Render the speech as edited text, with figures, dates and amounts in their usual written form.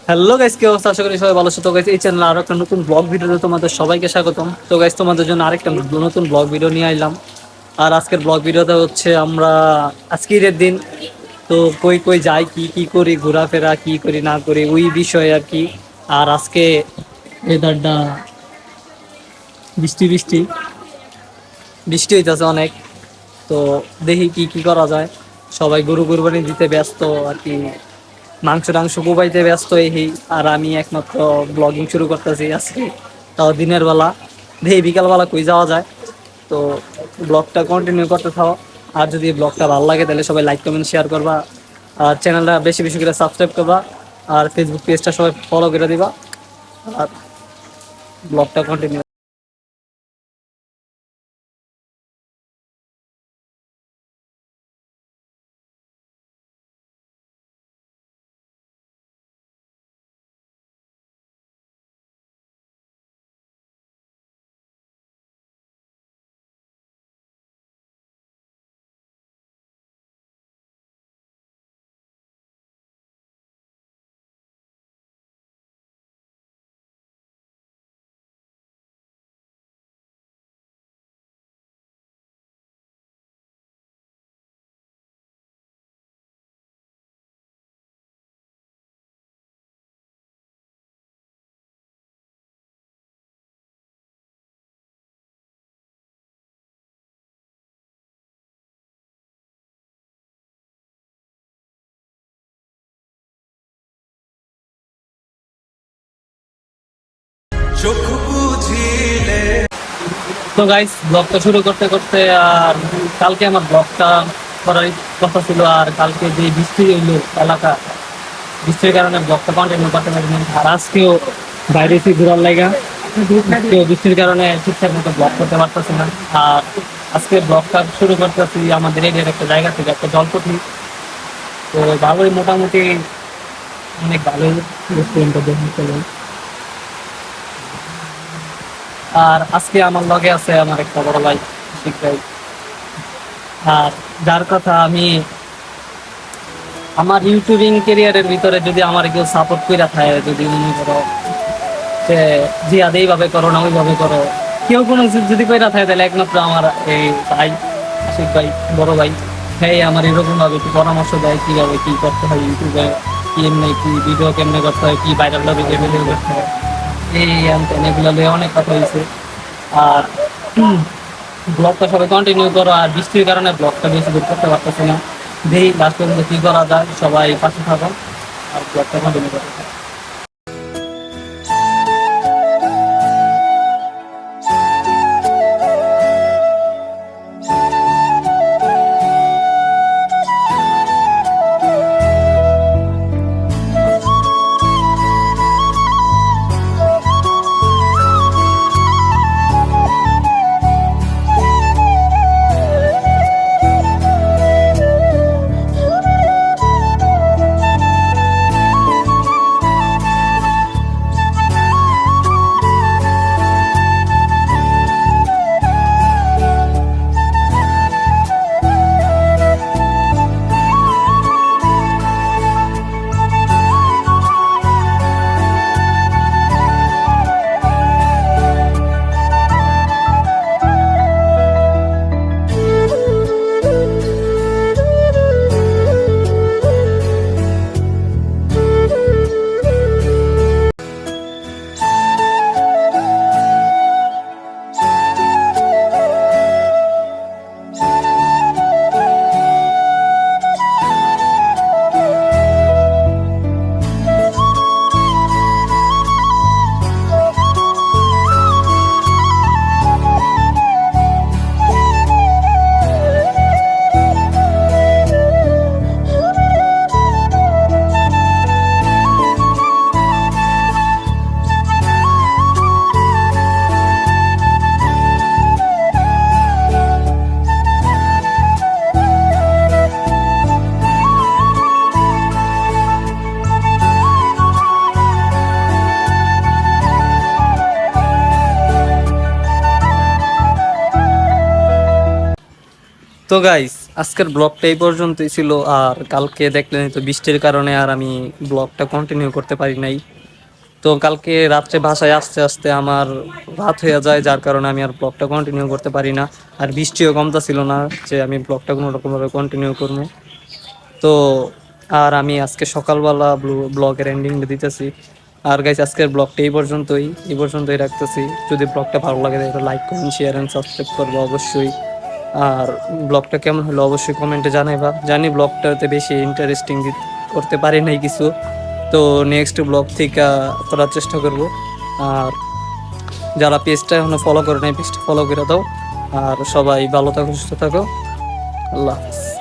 Hello guys, কি অবস্থা? আশা করি সবাই ভালো আছো। তো গাইস, এই চ্যানেলে আরো একটা নতুন ব্লগ ভিডিওতে তোমাদের সবাইকে স্বাগতম। তো গাইস, তোমাদের জন্য আরেকটা নতুন ব্লগ ভিডিও নিয়ে আইলাম। আর আজকের ব্লগ ভিডিওতে হচ্ছে আমরা আজকের দিন তো কই কই যাই, কি কি করি, ঘোরাফেরা কি করি না করি ওই বিষয়ে আর কি। আর আজকে ওয়েদারটা বৃষ্টি বৃষ্টি বৃষ্টি হইতেছে অনেক। তো দেখি কি কি করা যায়। সবাই গরু কুরবানি দিতে ব্যস্ত আর কি, মাংস টাংস কোবাইতে ব্যস্ত এই। আর আমি একমাত্র ব্লগিং শুরু করতেছি আজকে, তাও দিনের বেলা। দেখি বিকালবেলা কই যাওয়া যায়। তো ব্লগটা কন্টিনিউ করতে থাও। আর যদি ব্লগটা ভালো লাগে তাহলে সবাই লাইক কমেন্ট শেয়ার করবা। আর চ্যানেলটা বেশি বেশি করে সাবস্ক্রাইব করবা। আর ফেসবুক পেজটা সবাই ফলো করে দিবা। আর ব্লগটা কন্টিনিউ। তো গাইস, ব্লগটা শুরু করতে করতে আর কালকে আমার ব্লগটা করার কথা ছিল। আর কালকে যে বৃষ্টি হইলো এলাকা, বৃষ্টির কারণে ব্লগটা কন্টিনিউ করতে পারিনি। আর আজকেও বাইরে এসে ঘোরার লাগা, আজকেও বৃষ্টির কারণে ঠিকঠাক মতো ব্লগ করতে পারতেছি না। আর আজকে ব্লগটা শুরু করতেছি আমাদের এরিয়ার একটা জায়গা থেকে, একটা জলপথি। তো ভালোই মোটামুটি অনেক ভালোই রেস্টুরেন্টটা দেখতে চলে। আর আজকে আমার লগে আছে আমার একটা বড় ভাই, আশিক ভাই। আর যার কথা আমি আমার ইউটিউবিং ক্যারিয়ারের ভিতরে যদি আমার কেউ সাপোর্ট করে থাকে, যদি মনে করো যে জিয়াদ এইভাবে করো না ওইভাবে করো, কেউ কোনো কিছু যদি কইরা থাকে, তাহলে একমাত্র আমার এই ভাই আশিক ভাই, বড় ভাই। হ্যাঁ, আমার এরকম ভাবে একটু পরামর্শ দেয় কিভাবে কি করতে হয় ইউটিউবে, কি এমনি কি ভিডিও কেমনে করতে হয়, কি ভাইরাল ভিডিও করতে হয়, এই এগুলো নিয়ে অনেক কথা হয়েছে। আর ব্লগটা সবাই কন্টিনিউ করো। আর বৃষ্টির কারণে ব্লগটা বেশি দূর করতে পারতেছি না। দেখি লাস্ট পর্যন্ত কি করা যায়, সবাই পাশে থাকো আর ব্লগটা কন্টিনিউ করতে থাকো। তো গাইস, আজকের ব্লগটা এই পর্যন্তই ছিল। আর কালকে দেখলেন তো বৃষ্টির কারণে আর আমি ব্লগটা কন্টিনিউ করতে পারি নাই। তো কালকে রাত্রে বাসায় আসতে আসতে আমার রাত হয়ে যায়, যার কারণে আমি আর ব্লগটা কন্টিনিউ করতে পারি না। আর বৃষ্টিও কমতা ছিল না যে আমি ব্লগটা কোনো রকমভাবে কন্টিনিউ করবো। তো আর আমি আজকে সকালবেলা ব্লগের এন্ডিং দিতেছি। আর গাইস আজকের ব্লগটা এই পর্যন্তই রাখতেছি। যদি ব্লগটা ভালো লাগে তাহলে like comment share and subscribe করবো অবশ্যই। আর ব্লগটা কেমন হলো অবশ্যই কমেন্টে জানাইবা। জানি ব্লগটাতে বেশি ইন্টারেস্টিং করতে পারি নাই কিছু, তো নেক্সট ব্লগ থেকে করার চেষ্টা করব। আর যারা পেজটা এখনো ফলো করে নাই পেজটা ফলো করে দাও। আর সবাই ভালো থাকো, সুস্থ থাকো। আল্লাহ হাফেজ।